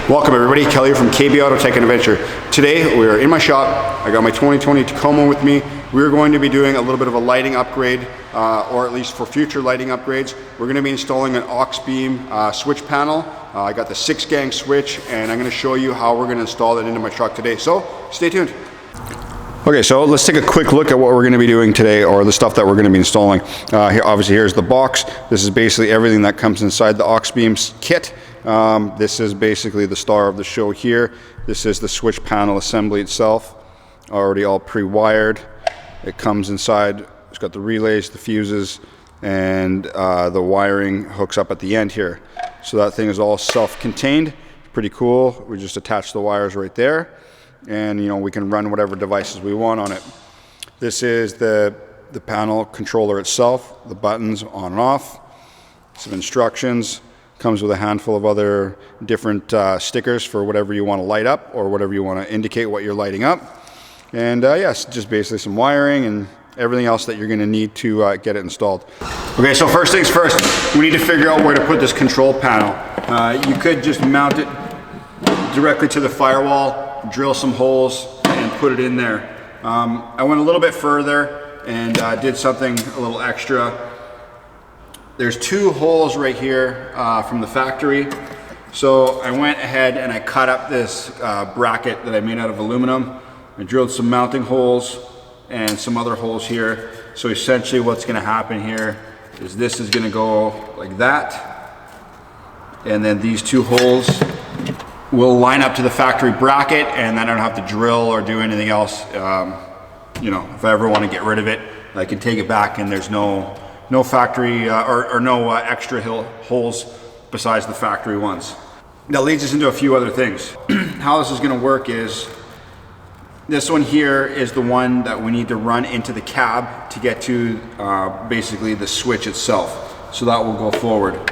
Welcome everybody, Kelly here from KB Auto Tech and Adventure. Today we are in my shop. I got my 2020 Tacoma with me. We're going to be doing a little bit of a lighting upgrade, or at least for future lighting upgrades. We're going to be installing an Auxbeam switch panel. I got the 6-gang switch and I'm going to show you how we're going to install it into my truck today. So stay tuned. Okay, so let's take a quick look at what we're going to be doing today, or the stuff that we're going to be installing. Here, obviously here's the box. This is basically everything that comes inside the Auxbeam kit. This is basically the star of the show here. This is the switch panel assembly itself, already all pre-wired. It comes inside, it's got the relays, the fuses, and the wiring hooks up at the end here. So that thing is all self-contained. Pretty cool. We just attach the wires right there, and you know, we can run whatever devices we want on it. This is the panel controller itself, the buttons on and off, some instructions. Comes with a handful of other different stickers for whatever you want to light up or whatever you want to indicate what you're lighting up. And yes, just basically some wiring and everything else that you're going to need to get it installed. Okay, so first things first, we need to figure out where to put this control panel. You could just mount it directly to the firewall, drill some holes, and put it in there. I went a little bit further and did something a little extra. There's 2 holes right here from the factory. So I went ahead and I cut up this bracket that I made out of aluminum. I drilled some mounting holes and some other holes here. So essentially what's gonna happen here is this is gonna go like that. And then these 2 holes will line up to the factory bracket, and then I don't have to drill or do anything else. You know, if I ever wanna get rid of it, I can take it back and there's no factory or no extra holes besides the factory ones. That leads us into a few other things. How this is going to work is, this one here is the one that we need to run into the cab to get to basically the switch itself. So that will go forward.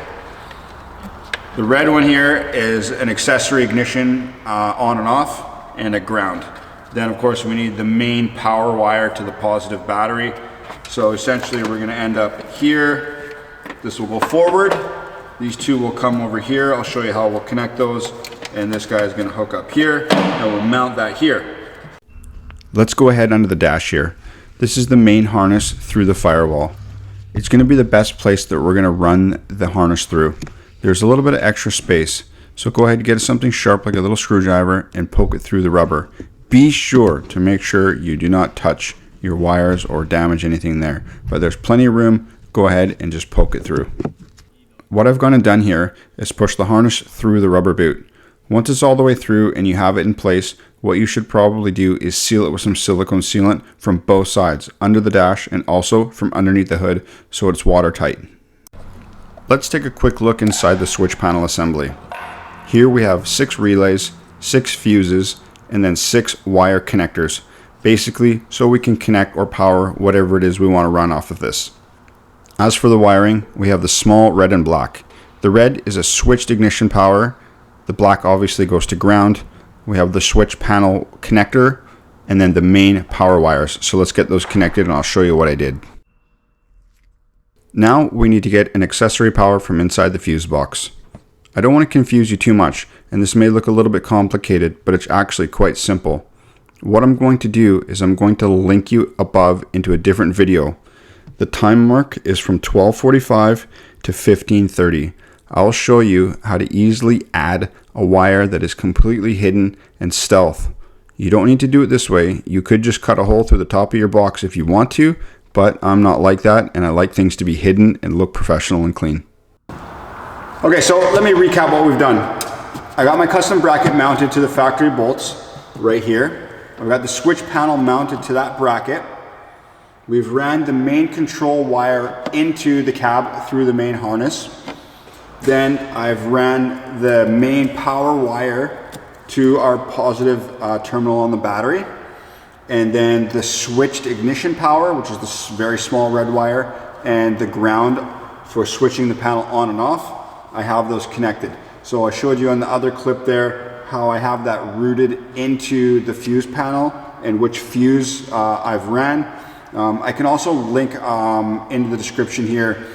The red one here is an accessory ignition on and off, and a ground. Then of course we need the main power wire to the positive battery. So essentially we're going to end up here. This will go forward. These 2 will come over here. I'll show you how we'll connect those. And this guy is going to hook up here, and we'll mount that here. Let's go ahead under the dash here. This is the main harness through the firewall. It's going to be the best place that we're going to run the harness through. There's a little bit of extra space. So go ahead and get something sharp like a little screwdriver and poke it through the rubber. Be sure to make sure you do not touch your wires or damage anything there, but there's plenty of room. Go ahead and just poke it through. What I've gone and done here is push the harness through the rubber boot. Once it's all the way through and you have it in place, what you should probably do is seal it with some silicone sealant from both sides, under the dash and also from underneath the hood, so it's watertight. Let's take a quick look inside the switch panel assembly. Here we have 6 relays, 6 fuses, and then 6 wire connectors. Basically, so we can connect or power whatever it is we want to run off of this. As for the wiring, we have the small red and black. The red is a switched ignition power. The black obviously goes to ground. We have the switch panel connector, and then the main power wires. So let's get those connected and I'll show you what I did. Now we need to get an accessory power from inside the fuse box. I don't want to confuse you too much, and this may look a little bit complicated, but it's actually quite simple. What I'm going to do is I'm going to link you above into a different video. The time mark is from 12:45 to 15:30. I'll show you how to easily add a wire that is completely hidden and stealth. You don't need to do it this way. You could just cut a hole through the top of your box if you want to, but I'm not like that, and I like things to be hidden and look professional and clean. Okay, so let me recap what we've done. I got my custom bracket mounted to the factory bolts right here. I've got the switch panel mounted to that bracket. We've ran the main control wire into the cab through the main harness. Then I've ran the main power wire to our positive terminal on the battery. And then the switched ignition power, which is this very small red wire, and the ground for switching the panel on and off. I have those connected. So I showed you on the other clip there how I have that routed into the fuse panel and which fuse I've ran. I can also link into the description here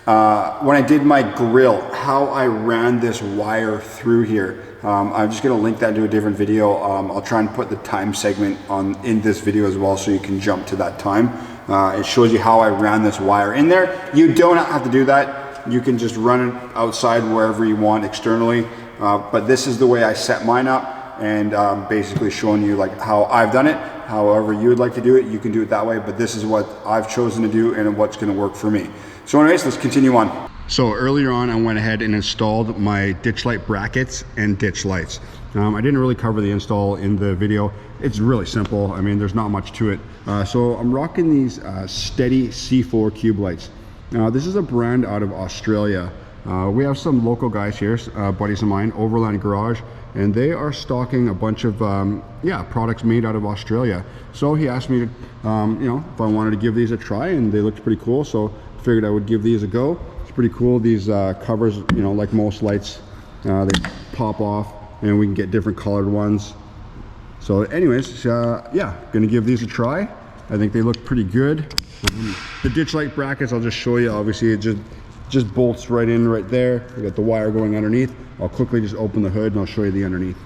when I did my grill, how I ran this wire through here. I'm just gonna link that to a different video. I'll try and put the time segment in this video as well so you can jump to that time. It shows you how I ran this wire in there. You don't have to do that. You can just run it outside wherever you want externally. But this is the way I set mine up, and basically showing you like how I've done it. However you would like to do it, you can do it that way, but this is what I've chosen to do and what's gonna work for me. So anyways, let's continue on. So earlier on, I went ahead and installed my ditch light brackets and ditch lights. I didn't really cover the install in the video. It's really simple. I mean, there's not much to it. So I'm rocking these Steady C4 cube lights. Now, this is a brand out of Australia. We have some local guys here, buddies of mine, Overland Garage, and they are stocking a bunch of products made out of Australia. So he asked me to, if I wanted to give these a try, and they looked pretty cool. So I figured I would give these a go. It's pretty cool. These covers, like most lights, they pop off, and we can get different colored ones. So anyways, gonna give these a try. I think they look pretty good. The ditch light brackets, I'll just show you. Obviously, it just bolts right in right there. We got the wire going underneath. I'll quickly just open the hood and I'll show you the underneath.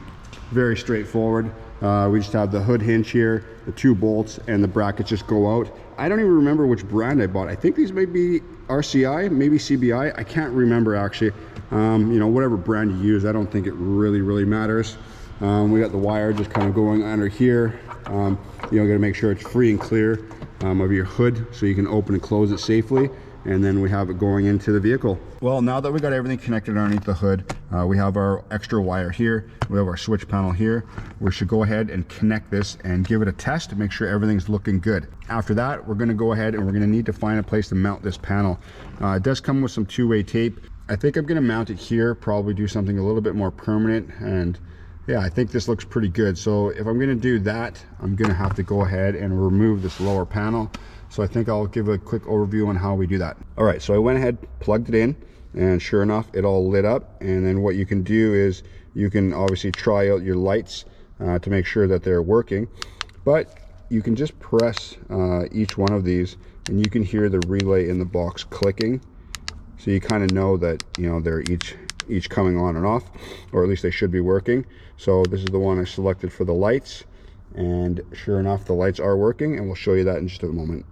Very straightforward. We just have the hood hinge here, the 2 bolts, and the brackets just go out. I don't even remember which brand I bought. I think these may be RCI, maybe CBI. I can't remember actually. Whatever brand you use, I don't think it really matters. We got the wire just kind of going under here. Got to make sure it's free and clear of your hood so you can open and close it safely. And then we have it going into the vehicle. Well, now that we got everything connected underneath the hood, we have our extra wire here. We have our switch panel here. We should go ahead and connect this and give it a test to make sure everything's looking good. After that, we're gonna go ahead and we're gonna need to find a place to mount this panel. It does come with some 2-way tape. I think I'm gonna mount it here, probably do something a little bit more permanent. And yeah, I think this looks pretty good. So if I'm gonna do that, I'm gonna have to go ahead and remove this lower panel. So I think I'll give a quick overview on how we do that. All right, so I went ahead, plugged it in, and sure enough, it all lit up. And then what you can do is you can obviously try out your lights to make sure that they're working. But you can just press each one of these and you can hear the relay in the box clicking. So you kind of know that, they're each coming on and off, or at least they should be working. So this is the one I selected for the lights. And sure enough, the lights are working, and we'll show you that in just a moment.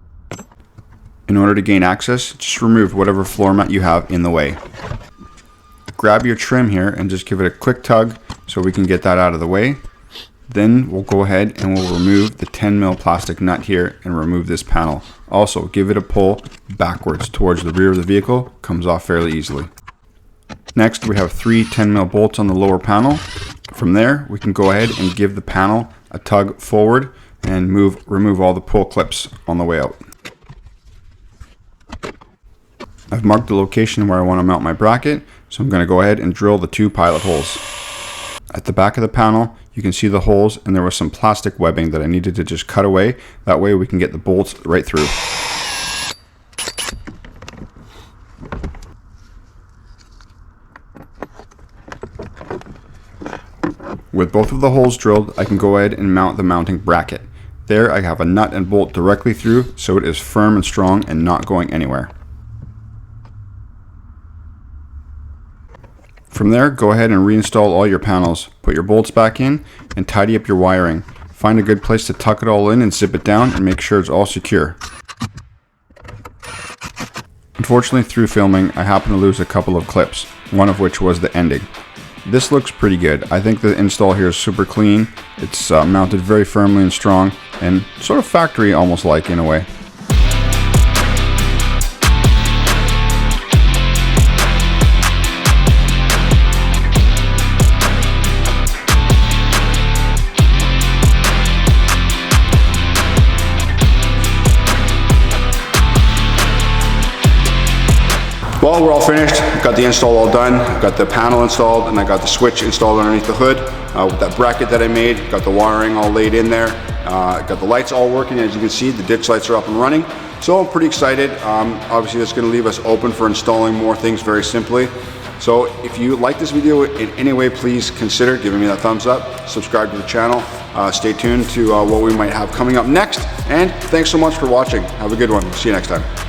In order to gain access, just remove whatever floor mat you have in the way. Grab your trim here and just give it a quick tug so we can get that out of the way. Then we'll go ahead and we'll remove the 10mm plastic nut here and remove this panel. Also, give it a pull backwards towards the rear of the vehicle. Comes off fairly easily. Next, we have 3 10mm bolts on the lower panel. From there, we can go ahead and give the panel a tug forward and remove all the pull clips on the way out. I've marked the location where I want to mount my bracket, so I'm going to go ahead and drill the 2 pilot holes. At the back of the panel, you can see the holes, and there was some plastic webbing that I needed to just cut away. That way we can get the bolts right through. With both of the holes drilled, I can go ahead and mount the mounting bracket. There I have a nut and bolt directly through, so it is firm and strong and not going anywhere. From there, go ahead and reinstall all your panels. Put your bolts back in and tidy up your wiring. Find a good place to tuck it all in and zip it down and make sure it's all secure. Unfortunately, through filming, I happened to lose a couple of clips, one of which was the ending. This looks pretty good. I think the install here is super clean. It's mounted very firmly and strong and sort of factory almost like in a way. Well, we're all finished. Got the install all done. Got the panel installed, and I got the switch installed underneath the hood with that bracket that I made. Got the wiring all laid in there. Got the lights all working. As you can see, the ditch lights are up and running. So I'm pretty excited. Obviously, that's going to leave us open for installing more things very simply. So if you like this video in any way, please consider giving me that thumbs up. Subscribe to the channel. Stay tuned to what we might have coming up next. And thanks so much for watching. Have a good one. See you next time.